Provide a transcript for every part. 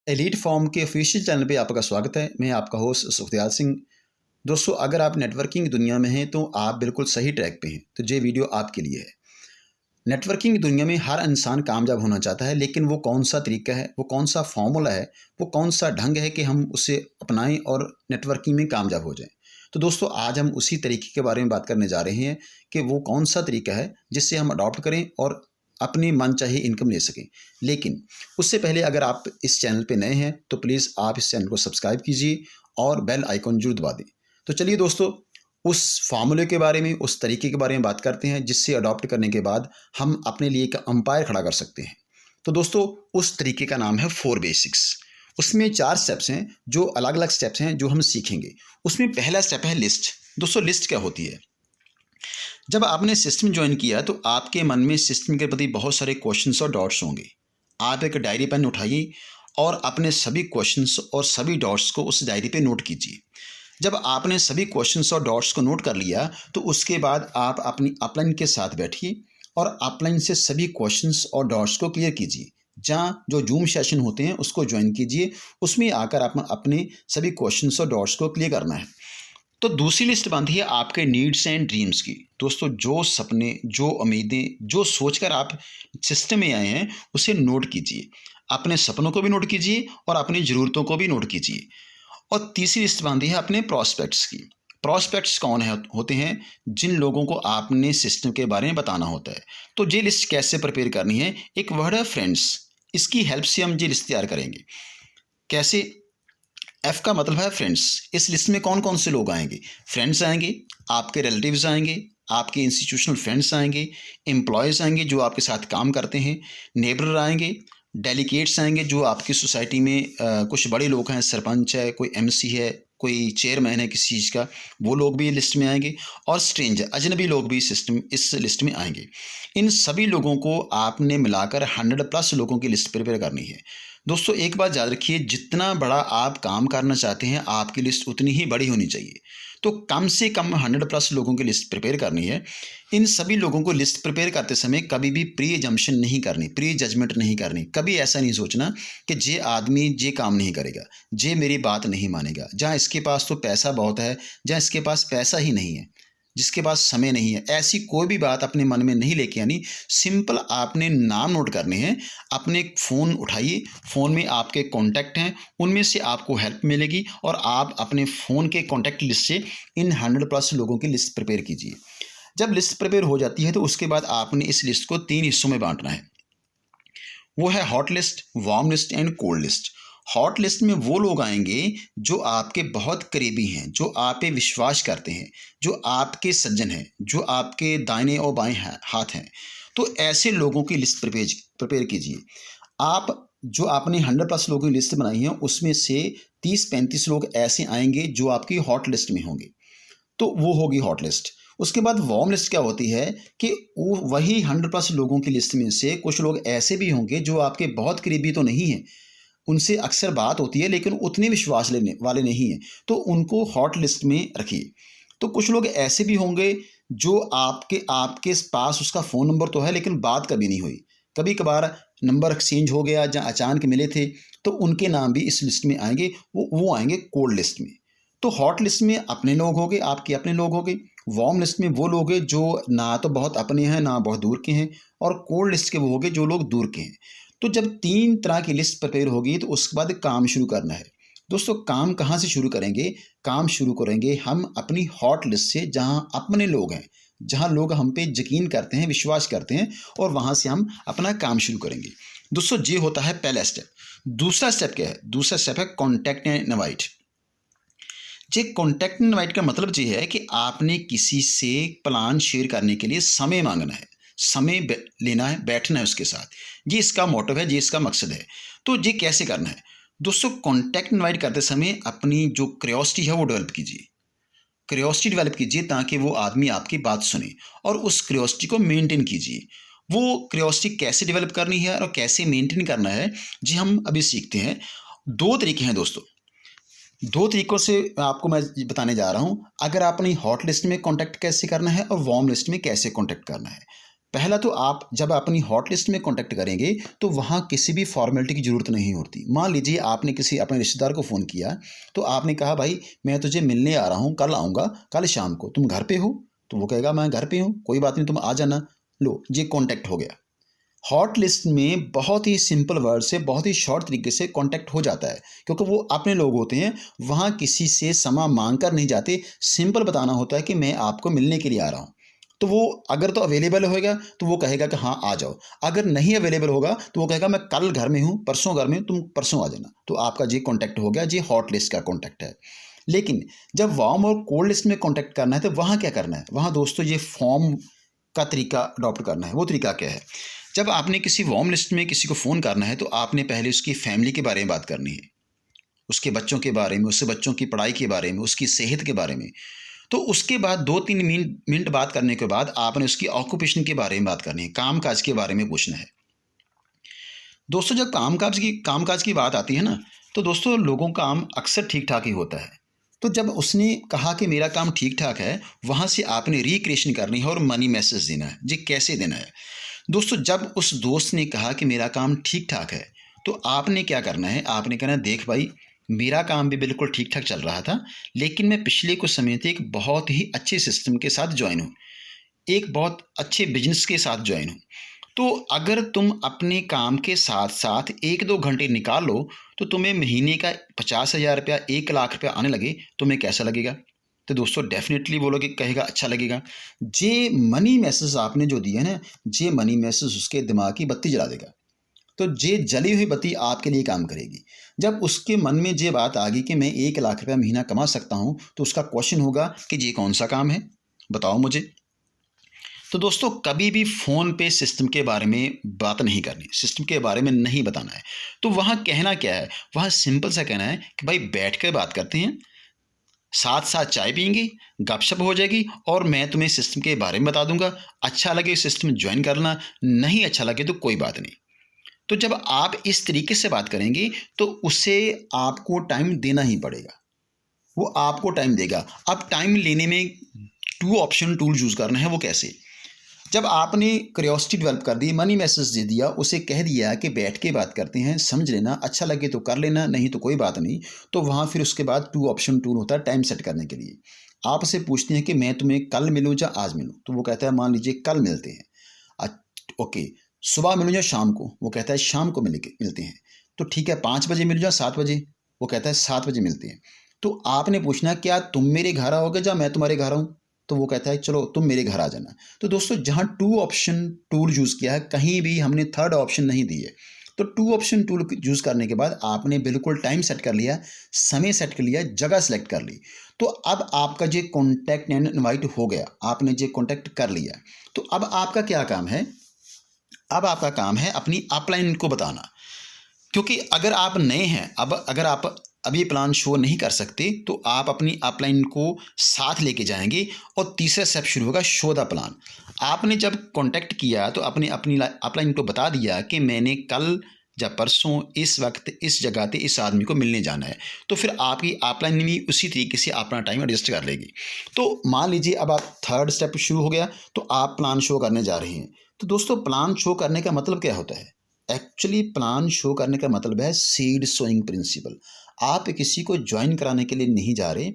Elite form के official channel पे आपका स्वागत है। मैं आपका होस्ट सुखदयाल सिंह। दोस्तों, अगर आप नेटवर्किंग दुनिया में हैं तो आप बिल्कुल सही ट्रैक पे हैं, तो ये वीडियो आपके लिए है। नेटवर्किंग दुनिया में हर इंसान कामयाब होना चाहता है, लेकिन वो कौन सा तरीका है, वो कौन सा फॉर्मूला है, वो कौन सा ढंग है कि हम उसे अपनाएं और नेटवर्किंग में कामयाब हो जाएं। तो दोस्तों, आज हम उसी तरीके के बारे में बात करने जा रहे हैं कि वो कौन सा तरीका है जिससे हम अडॉप्ट करें और अपनी मनचाही इनकम ले सकें। लेकिन उससे पहले अगर आप इस चैनल पे नए हैं तो प्लीज़ आप इस चैनल को सब्सक्राइब कीजिए और बेल आइकॉन जरूर दबा दें। तो चलिए दोस्तों, उस फार्मूले के बारे में, उस तरीके के बारे में बात करते हैं जिससे अडॉप्ट करने के बाद हम अपने लिए एक अंपायर खड़ा कर सकते हैं। तो दोस्तों, उस तरीके का नाम है 4 बेसिक्स। उसमें 4 स्टेप्स हैं, जो अलग अलग स्टेप्स हैं जो हम सीखेंगे। उसमें पहला स्टेप है लिस्ट। दोस्तों, लिस्ट क्या होती है? जब आपने सिस्टम ज्वाइन किया तो आपके मन में सिस्टम के प्रति बहुत सारे क्वेश्चंस और डाउट्स होंगे। आप एक डायरी पेन उठाइए और अपने सभी क्वेश्चंस और सभी डाउट्स को उस डायरी पे नोट कीजिए। जब आपने सभी क्वेश्चंस और डाउट्स को नोट कर लिया तो उसके बाद आप अपनी अपलाइन के साथ बैठिए और अपलाइन से सभी क्वेश्चंस और डाउट्स को क्लियर कीजिए। जहाँ जो जूम सेशन होते हैं उसको ज्वाइन कीजिए, उसमें आकर आप अपने सभी क्वेश्चंस और डाउट्स को क्लियर करना है। तो दूसरी लिस्ट बनती है आपके नीड्स एंड ड्रीम्स की। दोस्तों, जो सपने, जो उम्मीदें, जो सोचकर आप सिस्टम में आए हैं उसे नोट कीजिए। अपने सपनों को भी नोट कीजिए और अपनी ज़रूरतों को भी नोट कीजिए। और तीसरी लिस्ट बनती है अपने प्रॉस्पेक्ट्स की। प्रॉस्पेक्ट्स कौन है होते हैं? जिन लोगों को आपने सिस्टम के बारे में बताना होता है। तो ये लिस्ट कैसे प्रिपेयर करनी है? एक वर्ड है फ्रेंड्स। इसकी हेल्प से हम ये लिस्ट तैयार करेंगे। कैसे? एफ का मतलब है फ्रेंड्स। इस लिस्ट में कौन कौन से लोग आएंगे? फ्रेंड्स आएंगे, आपके रिलेटिव्स आएंगे, आपके इंस्टीट्यूशनल फ्रेंड्स आएंगे, एम्प्लॉयज़ आएंगे जो आपके साथ काम करते हैं, नेबर आएंगे, डेलीगेट्स आएंगे जो आपकी सोसाइटी में कुछ बड़े लोग हैं, सरपंच है, कोई एमसी है, कोई चेयरमैन है किसी चीज़ का, वो लोग भी लिस्ट में आएंगे। और स्ट्रेंजर, अजनबी लोग भी इस लिस्ट में आएंगे। इन सभी लोगों को आपने मिलाकर 100+ लोगों की लिस्ट प्रिपेयर करनी है। दोस्तों, एक बात याद रखिए, जितना बड़ा आप काम करना चाहते हैं आपकी लिस्ट उतनी ही बड़ी होनी चाहिए। तो कम से कम 100+ लोगों की लिस्ट प्रिपेयर करनी है। इन सभी लोगों को लिस्ट प्रिपेयर करते समय कभी भी प्री जम्पशन नहीं करनी, प्री जजमेंट नहीं करनी। कभी ऐसा नहीं सोचना कि ये आदमी ये काम नहीं करेगा, ये मेरी बात नहीं मानेगा, जहाँ इसके पास तो पैसा बहुत है, जहाँ इसके पास पैसा ही नहीं है, जिसके पास समय नहीं है। ऐसी कोई भी बात अपने मन में नहीं लेके आनी। सिंपल आपने नाम नोट करने हैं। अपने फ़ोन उठाइए, फ़ोन में आपके कॉन्टैक्ट हैं, उनमें से आपको हेल्प मिलेगी और आप अपने फ़ोन के कॉन्टैक्ट लिस्ट से इन 100+ लोगों की लिस्ट प्रिपेयर कीजिए। जब लिस्ट प्रिपेयर हो जाती है तो उसके बाद आपने इस लिस्ट को 3 हिस्सों में बांटना है। वो है hot list, warm list and cold list. Hot list में वो लोग आएंगे जो आपके बहुत करीबी हैं, जो आप पे विश्वास करते हैं, जो आपके सज्जन हैं, जो आपके दाहिने और बाएं हाथ हैं। तो ऐसे लोगों की लिस्ट प्रिपेयर कीजिए। आप जो आपने 100+ लोगों की लिस्ट बनाई है उसमें से 30-35 लोग ऐसे आएंगे जो आपकी हॉट लिस्ट में होंगे। तो वो होगी हॉट लिस्ट। उसके बाद वार्म लिस्ट क्या होती है कि वो वही 100+ लोगों की लिस्ट में से कुछ लोग ऐसे भी होंगे जो आपके बहुत करीबी तो नहीं हैं, उनसे अक्सर बात होती है लेकिन उतने विश्वास लेने वाले नहीं हैं, तो उनको हॉट लिस्ट में रखिए। तो कुछ लोग ऐसे भी होंगे जो आपके पास उसका फ़ोन नंबर तो है लेकिन बात कभी नहीं हुई, कभी कभार नंबर एक्सचेंज हो गया या अचानक मिले थे, तो उनके नाम भी इस लिस्ट में आएंगे। वो आएंगे कोल्ड लिस्ट में। तो हॉट लिस्ट में अपने लोग हो गए, आपके अपने लोग हो गए। वार्म लिस्ट में वो लोग हैं जो ना तो बहुत अपने हैं ना बहुत दूर के हैं। और कोल्ड लिस्ट के वो हो गए जो लोग दूर के हैं। तो जब 3 तरह की लिस्ट प्रिपेयर होगी तो उसके बाद काम शुरू करना है। दोस्तों, काम कहाँ से शुरू करेंगे? काम शुरू करेंगे हम अपनी हॉट लिस्ट से, जहाँ अपने लोग हैं, जहाँ लोग हम पे यकीन करते हैं, विश्वास करते हैं, और वहाँ से हम अपना काम शुरू करेंगे। दोस्तों, ये होता है पहला स्टेप। दूसरा स्टेप क्या है? दूसरा स्टेप है contact and invite. J contact invite का मतलब ये है कि आपने किसी से प्लान शेयर करने के लिए समय मांगना है, समय लेना है, बैठना है उसके साथ। ये इसका मोटिव है, ये इसका मकसद है। तो ये कैसे करना है? दोस्तों, कॉन्टैक्ट इनवाइट करते समय अपनी जो क्यूरियोसिटी है वो डेवलप कीजिए। क्यूरियोसिटी डेवलप कीजिए ताकि वो आदमी आपकी बात सुने, और उस क्यूरियोसिटी को मेंटेन कीजिए। वो क्यूरियोसिटी कैसे डेवलप करनी है और कैसे मेंटेन करना है, जी हम अभी सीखते हैं। 2 तरीके हैं दोस्तों। 2 तरीकों से आपको मैं बताने जा रहा हूँ। अगर आपने हॉट लिस्ट में कॉन्टैक्ट कैसे करना है और वार्म लिस्ट में कैसे कॉन्टैक्ट करना है। पहला तो आप जब अपनी हॉट लिस्ट में कॉन्टैक्ट करेंगे तो वहाँ किसी भी फॉर्मेलिटी की ज़रूरत नहीं होती। मान लीजिए आपने किसी अपने रिश्तेदार को फ़ोन किया, तो आपने कहा भाई मैं तुझे मिलने आ रहा हूँ, कल आऊँगा, कल शाम को, तुम घर पे हो? तो वो कहेगा मैं घर पे हूँ, कोई बात नहीं तुम आ जाना। लो ये कॉन्टैक्ट हो गया। हॉट लिस्ट में बहुत ही सिंपल वर्ड से बहुत ही शॉर्ट तरीके से कांटेक्ट हो जाता है, क्योंकि वो अपने लोग होते हैं, वहाँ किसी से क्षमा मांग कर नहीं जाते। सिंपल बताना होता है कि मैं आपको मिलने के लिए आ रहा हूँ। तो वो अगर तो अवेलेबल होगा तो वो कहेगा कि हाँ आ जाओ, अगर नहीं अवेलेबल होगा तो वो कहेगा मैं कल घर में हूँ, परसों घर में हूँ, तुम परसों आ जाना। तो आपका ये कॉन्टैक्ट हो गया, ये हॉट लिस्ट का कॉन्टैक्ट है। लेकिन जब वार्म और कोल्ड लिस्ट में कॉन्टैक्ट करना है तो वहाँ क्या करना है? वहाँ दोस्तों ये फॉर्म का तरीका अडॉप्ट करना है। वो तरीका क्या है? जब आपने किसी वार्म लिस्ट में किसी को फ़ोन करना है तो आपने पहले उसकी फैमिली के बारे में बात करनी है, उसके बच्चों के बारे में, उसके बच्चों की पढ़ाई के बारे में, उसकी सेहत के बारे में। तो उसके बाद 2-3 मिनट बात करने के बाद आपने उसकी ऑक्यूपेशन के बारे में बात करनी है, काम-काज के बारे में पूछना है। दोस्तों जब काम-काज की बात आती है ना, तो दोस्तों लोगों का काम अक्सर ठीक-ठाक ही होता है। तो जब उसने कहा कि मेरा काम ठीक-ठाक है, वहाँ से आपने रिक्रिएशन करनी है और मनी मैसेज देना है। ये कैसे देना है? दोस्तों जब उस दोस्त ने कहा कि मेरा काम ठीक-ठाक है, तो आपने क्या करना है? आपने कहना है देख भाई, मेरा काम भी बिल्कुल ठीक-ठाक चल रहा था, लेकिन मैं पिछले कुछ समय से एक बहुत ही अच्छे सिस्टम के साथ जॉइन हूँ। एक बहुत अच्छे बिज़नेस के साथ जॉइन हूँ। तो अगर तुम अपने काम के साथ-साथ 1-2 घंटे निकाल लो, तो तुम्हें महीने का 50,000 रुपया, 1 लाख रुपया आने लगे, तुम्हें कैसा लगेगा? तो दोस्तों डेफ़िनेटली वो लोग कहेगा अच्छा लगेगा। ये मनी मैसेज आपने जो दिया है ना, ये मनी मैसेज उसके दिमाग की बत्ती जला देगा। तो ये जली हुई बत्ती आपके लिए काम करेगी। जब उसके मन में ये बात आ गई कि मैं 1 लाख रुपया महीना कमा सकता हूँ, तो उसका क्वेश्चन होगा कि ये कौन-सा काम है? बताओ मुझे। तो दोस्तों कभी भी फ़ोन पे सिस्टम के बारे में बात नहीं करनी, सिस्टम के बारे में नहीं बताना है। तो वहाँ कहना क्या है? वहाँ सिंपल सा कहना है कि भाई बैठ कर बात करते हैं, साथ-साथ चाय पिएँगे, गपशप हो जाएगी और मैं तुम्हें सिस्टम के बारे में बता दूँगा। अच्छा लगे सिस्टम जॉइन कर लेना, नहीं अच्छा लगे तो कोई बात नहीं। तो जब आप इस तरीके से बात करेंगे, तो उसे आपको टाइम देना ही पड़ेगा। वो आपको टाइम देगा। अब टाइम लेने में 2 ऑप्शन टूल यूज़ करना है, वो कैसे? जब आपने क्यूरियोसिटी डेवलप कर दी, मनी मैसेज दे दिया, उसे कह दिया कि बैठ के बात करते हैं, समझ लेना, अच्छा लगे तो कर लेना, नहीं तो कोई बात नहीं। तो वहाँ फिर उसके बाद 2 ऑप्शन टूल होता है टाइम सेट करने के लिए। आप उसे पूछते हैं कि मैं तुम्हें कल मिलूँ या आज मिलूँ? तो वो कहता है मान लीजिए कल मिलते हैं। ओके, सुबह मिलूँ या शाम को? वो कहता है शाम को मिलते हैं। तो ठीक है 5 बजे मिलूँ या 7 बजे? वो कहता है 7 बजे मिलते हैं। तो आपने पूछना क्या तुम मेरे घर आओगे या मैं तुम्हारे घर आऊँ? तो वो कहता है चलो तुम मेरे घर आ जाना। तो दोस्तों जहाँ 2 ऑप्शन टूल यूज़ किया है, कहीं भी हमने थर्ड ऑप्शन नहीं दी है। तो 2 ऑप्शन टूल यूज़ करने के बाद आपने बिल्कुल टाइम सेट कर लिया, समय सेट कर लिया, जगह सेलेक्ट कर ली। तो अब आपका ये कॉन्टैक्ट एंड इनवाइट हो गया, आपने ये कॉन्टैक्ट कर लिया। तो अब आपका क्या काम है? अब आपका काम है अपनी अपलाइन को बताना, क्योंकि अगर आप नए हैं, अब अगर आप अभी प्लान शो नहीं कर सकते तो आप अपनी अपलाइन को साथ लेके जाएंगे और तीसरा स्टेप शुरू होगा शो द प्लान। आपने जब कांटेक्ट किया तो अपने अपनी अपलाइन को बता दिया कि मैंने कल या परसों इस वक्त इस जगह पे इस आदमी को मिलने जाना है, तो फिर आपकी अपलाइन भी उसी तरीके से अपना टाइम एडजस्ट कर लेगी। तो मान लीजिए अब आप थर्ड स्टेप शुरू हो गया, तो आप प्लान शो करने जा रहे हैं। तो दोस्तों प्लान शो करने का मतलब क्या होता है? एक्चुअली प्लान शो करने का मतलब है सीड सोइंग प्रिंसिपल। आप किसी को ज्वाइन कराने के लिए नहीं जा रहे,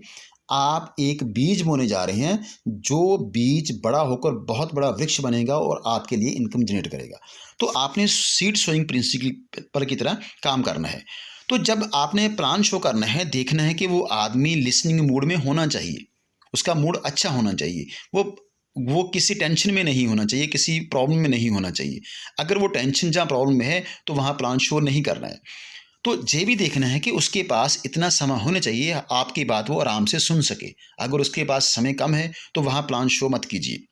आप एक बीज बोने जा रहे हैं, जो बीज बड़ा होकर बहुत बड़ा वृक्ष बनेगा और आपके लिए इनकम जनरेट करेगा। तो आपने सीड सोइंग प्रिंसिपल की तरह काम करना है। तो जब आपने प्लान शो करना है, देखना है कि वो आदमी लिसनिंग मूड में होना चाहिए, उसका मूड अच्छा होना चाहिए, वो किसी टेंशन में नहीं होना चाहिए, किसी प्रॉब्लम में नहीं होना चाहिए। अगर वो टेंशन जहाँ प्रॉब्लम में है तो वहाँ प्लान शो नहीं करना है। तो ये भी देखना है कि उसके पास इतना समय होना चाहिए आपकी बात वो आराम से सुन सके। अगर उसके पास समय कम है तो वहाँ प्लान शो मत कीजिए।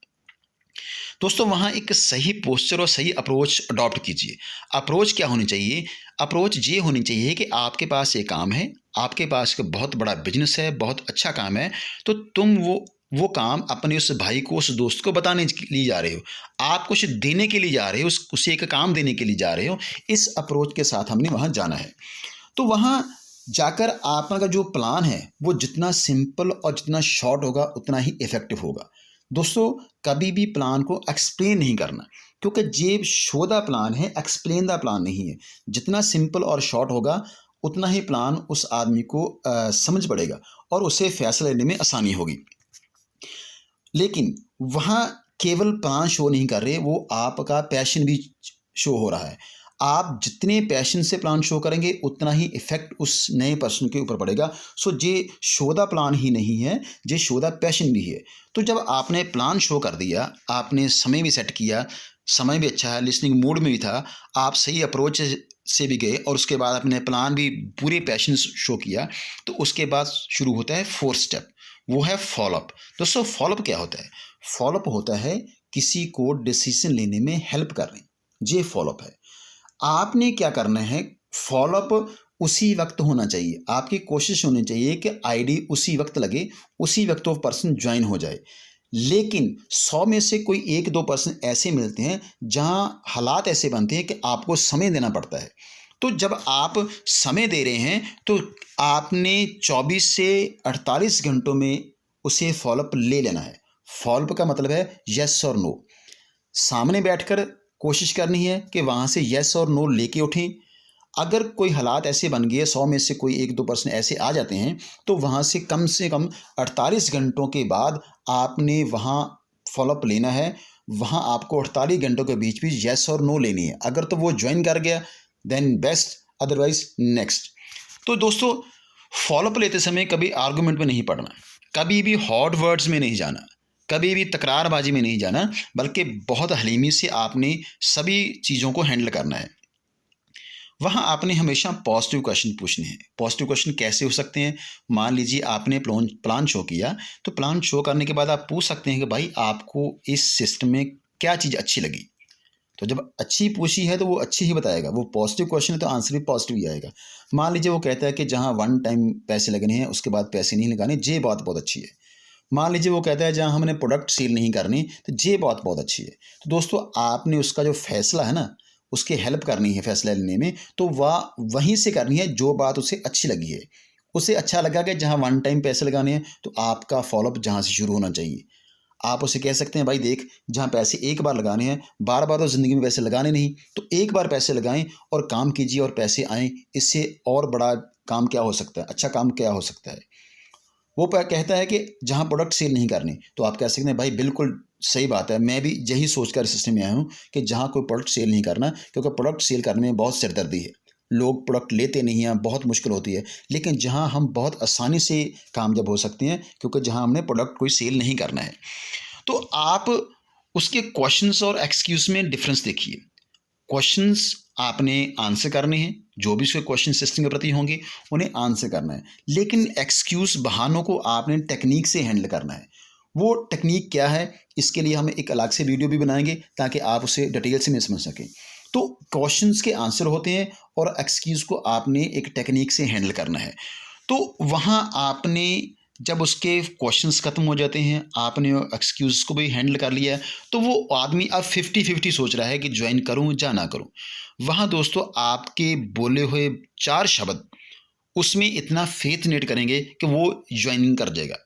दोस्तों वहाँ एक सही पोस्चर और सही अप्रोच अडॉप्ट कीजिए। अप्रोच क्या होनी चाहिए? अप्रोच ये होनी चाहिए कि आपके पास ये काम है, आपके पास एक बहुत बड़ा बिजनेस है, बहुत अच्छा काम है, तो तुम वो काम अपने उस भाई को, उस दोस्त को बताने के लिए जा रहे हो। आप कुछ देने के लिए जा रहे हो, उसे एक काम देने के लिए जा रहे हो। इस अप्रोच के साथ हमने वहाँ जाना है। तो वहाँ जाकर आपका जो प्लान है वो जितना सिंपल और जितना शॉर्ट होगा उतना ही इफ़ेक्टिव होगा। दोस्तों कभी भी प्लान को एक्सप्लेन नहीं करना, क्योंकि ये शो द प्लान है, एक्सप्लेन द प्लान नहीं है। जितना सिंपल और शॉर्ट होगा उतना ही प्लान उस आदमी को समझ पड़ेगा और उसे फैसला लेने में आसानी होगी। लेकिन वहाँ केवल प्लान शो नहीं कर रहे, वो आपका पैशन भी शो हो रहा है। आप जितने पैशन से प्लान शो करेंगे उतना ही इफेक्ट उस नए पर्सन के ऊपर पड़ेगा। सो ये शो द प्लान ही नहीं है, ये शो द पैशन भी है। तो जब आपने प्लान शो कर दिया, आपने समय भी सेट किया, समय भी अच्छा है, लिसनिंग मूड में भी था, आप सही अप्रोच से भी गए और उसके बाद आपने प्लान भी पूरे पैशन शो किया, तो उसके बाद शुरू होता है फोर्थ स्टेप, वो है फॉलोअप। दोस्तों फॉलोअप क्या होता है? फॉलोअप होता है किसी को डिसीजन लेने में हेल्प करना, ये फॉलोअप है। आपने क्या करना है, फॉलोअप उसी वक्त होना चाहिए। आपकी कोशिश होनी चाहिए कि आईडी उसी वक्त लगे, उसी वक्त वो पर्सन ज्वाइन हो जाए। लेकिन 100 में से कोई 1-2 पर्सन ऐसे मिलते हैं जहां हालात ऐसे बनते हैं कि आपको समय देना पड़ता है। तो जब आप समय दे रहे हैं तो आपने 24 से 48 घंटों में उसे फॉलोअप ले लेना है। फॉलोअप का मतलब है यस और नो। सामने बैठकर कोशिश करनी है कि वहाँ से यस और नो लेके उठें। अगर कोई हालात ऐसे बन गए, 100 में से कोई 1-2 पर्सन ऐसे आ जाते हैं, तो वहाँ से कम 48 घंटों के बाद आपने वहाँ फॉलोअप लेना है। वहाँ आपको 48 घंटों के बीच भी यस और नो लेनी है। अगर तो वो ज्वाइन कर गया देन बेस्ट, अदरवाइज नेक्स्ट। तो दोस्तों फॉलोअप लेते समय कभी आर्गूमेंट में नहीं पड़ना, कभी भी हॉट वर्ड्स में नहीं जाना, कभी भी तकरारबाजी में नहीं जाना, बल्कि बहुत हलीमी से आपने सभी चीज़ों को हैंडल करना है। वहाँ आपने हमेशा पॉजिटिव क्वेश्चन पूछने हैं। पॉजिटिव क्वेश्चन कैसे हो सकते हैं? मान लीजिए आपने प्लान शो किया, तो प्लान शो करने के बाद आप पूछ सकते हैं कि भाई आपको इस सिस्टम में क्या चीज़ अच्छी लगी। तो जब अच्छी पूछी है तो वो अच्छी ही बताएगा। वो पॉजिटिव क्वेश्चन है तो आंसर भी पॉजिटिव ही आएगा। मान लीजिए वो कहता है कि जहाँ वन टाइम पैसे लगने हैं उसके बाद पैसे नहीं लगाने, ये बात बहुत अच्छी है। मान लीजिए वो कहता है जहाँ हमने प्रोडक्ट सेल नहीं करनी, तो ये बात बहुत अच्छी है। तो दोस्तों आपने उसका जो फैसला है ना, उसकी हेल्प करनी है फैसला लेने में, तो वह वहीं से करनी है जो बात उसे अच्छी लगी है। उसे अच्छा लगा कि जहाँ वन टाइम पैसे लगाने हैं तो आपका फॉलोअप जहाँ से शुरू होना चाहिए। आप उसे कह सकते हैं भाई देख, जहाँ पैसे एक बार लगाने हैं, बार बार तो ज़िंदगी में पैसे लगाने नहीं, तो एक बार पैसे लगाएं और काम कीजिए और पैसे आएँ। इससे और बड़ा काम क्या हो सकता है, अच्छा काम क्या हो सकता है? वो कहता है कि जहाँ प्रोडक्ट सेल नहीं करनी, तो आप कह सकते हैं भाई बिल्कुल सही बात है, मैं भी यही सोचकर सिस्टम में आया हूँ कि जहाँ कोई प्रोडक्ट सेल नहीं करना, क्योंकि प्रोडक्ट सेल करने में बहुत सिरदर्दी है, लोग प्रोडक्ट लेते नहीं हैं, बहुत मुश्किल होती है। लेकिन जहाँ हम बहुत आसानी से कामयाब हो सकते हैं, क्योंकि जहाँ हमने प्रोडक्ट कोई सेल नहीं करना है। तो आप उसके क्वेश्चंस और एक्सक्यूज में डिफरेंस देखिए। क्वेश्चंस आपने आंसर करने हैं, जो भी उसके क्वेश्चन सिस्टम के प्रति होंगे उन्हें आंसर करना है। लेकिन एक्सक्यूज बहानों को आपने टेक्निक से हैंडल करना है। वो टेक्निक क्या है, इसके लिए हम एक अलग से वीडियो भी बनाएंगे ताकि आप उसे डिटेल से में समझ सकें। तो क्वेश्चंस के आंसर होते हैं और एक्सक्यूज को आपने एक टेक्निक से हैंडल करना है। तो वहाँ आपने जब उसके क्वेश्चंस खत्म हो जाते हैं, आपने एक्सक्यूज को भी हैंडल कर लिया है, तो वो आदमी अब 50-50 सोच रहा है कि ज्वाइन करूं या ना करूं। वहाँ दोस्तों आपके बोले हुए 4 शब्द उसमें इतना फेथ नेट करेंगे कि वो ज्वाइनिंग कर जाएगा।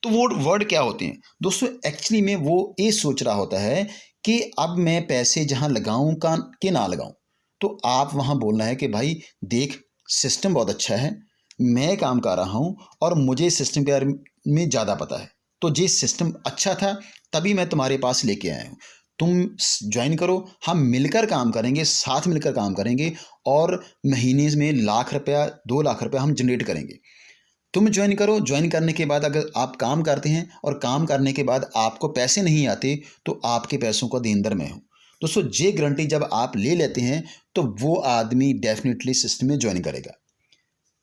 तो वो वर्ड क्या होते हैं दोस्तों? एक्चुअली में वो ये सोच रहा होता है कि अब मैं पैसे जहाँ लगाऊं का कि ना लगाऊं। तो आप वहाँ बोलना है कि भाई देख, सिस्टम बहुत अच्छा है, मैं काम कर रहा हूँ और मुझे सिस्टम के बारे में ज़्यादा पता है, तो ये सिस्टम अच्छा था तभी मैं तुम्हारे पास लेके आया हूँ। तुम ज्वाइन करो, हम मिलकर काम करेंगे, साथ मिलकर काम करेंगे और महीने में ₹1,00,000 ₹2,00,000 हम जनरेट करेंगे। तुम ज्वाइन करो, ज्वाइन करने के बाद अगर आप काम करते हैं और काम करने के बाद आपको पैसे नहीं आते, तो आपके पैसों का देनदार मैं हूँ। दोस्तों ये गारंटी जब आप ले लेते हैं तो वो आदमी डेफिनेटली सिस्टम में ज्वाइन करेगा।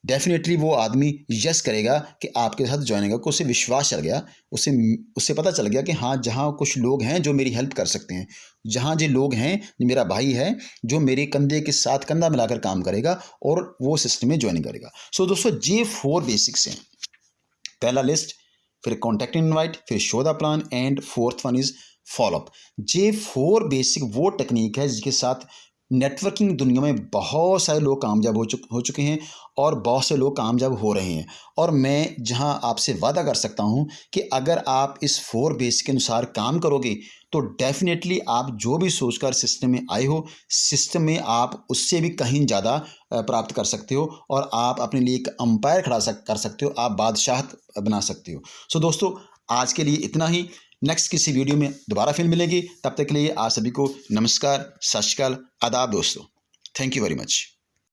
डेफिनेटली वो आदमी यस करेगा कि आपके साथ ज्वाइन होगा, उसे विश्वास चल गया, उसे उसे पता चल गया कि हाँ, जहाँ कुछ लोग हैं जो मेरी हेल्प कर सकते हैं, जहाँ जो लोग हैं, मेरा भाई है जो मेरे कंधे के साथ कंधा मिलाकर काम करेगा और वो सिस्टम में ज्वाइन करेगा। सो दोस्तों ये 4 बेसिक्स हैं। पहला लिस्ट, फिर कॉन्टैक्ट इनवाइट, फिर show the plan and fourth one is follow up. ये 4 बेसिक वो टेक्निक है जिसके साथ नेटवर्किंग दुनिया में बहुत सारे लोग कामयाब हो चुके हैं और बहुत से लोग कामयाब हो रहे हैं। और मैं जहां आपसे वादा कर सकता हूं कि अगर आप इस 4 बेस के अनुसार काम करोगे तो डेफिनेटली आप जो भी सोचकर सिस्टम में आए हो, सिस्टम में आप उससे भी कहीं ज़्यादा प्राप्त कर सकते हो और आप अपने लिए एक अंपायर कर सकते हो, आप बादशाह बना सकते हो। सो दोस्तों, आज के लिए इतना ही। नेक्स्ट किसी वीडियो में दोबारा फिर मिलेंगे। तब तक के लिए आप सभी को नमस्कार, सत श्री अकाल, आदाब दोस्तों। Thank you very much.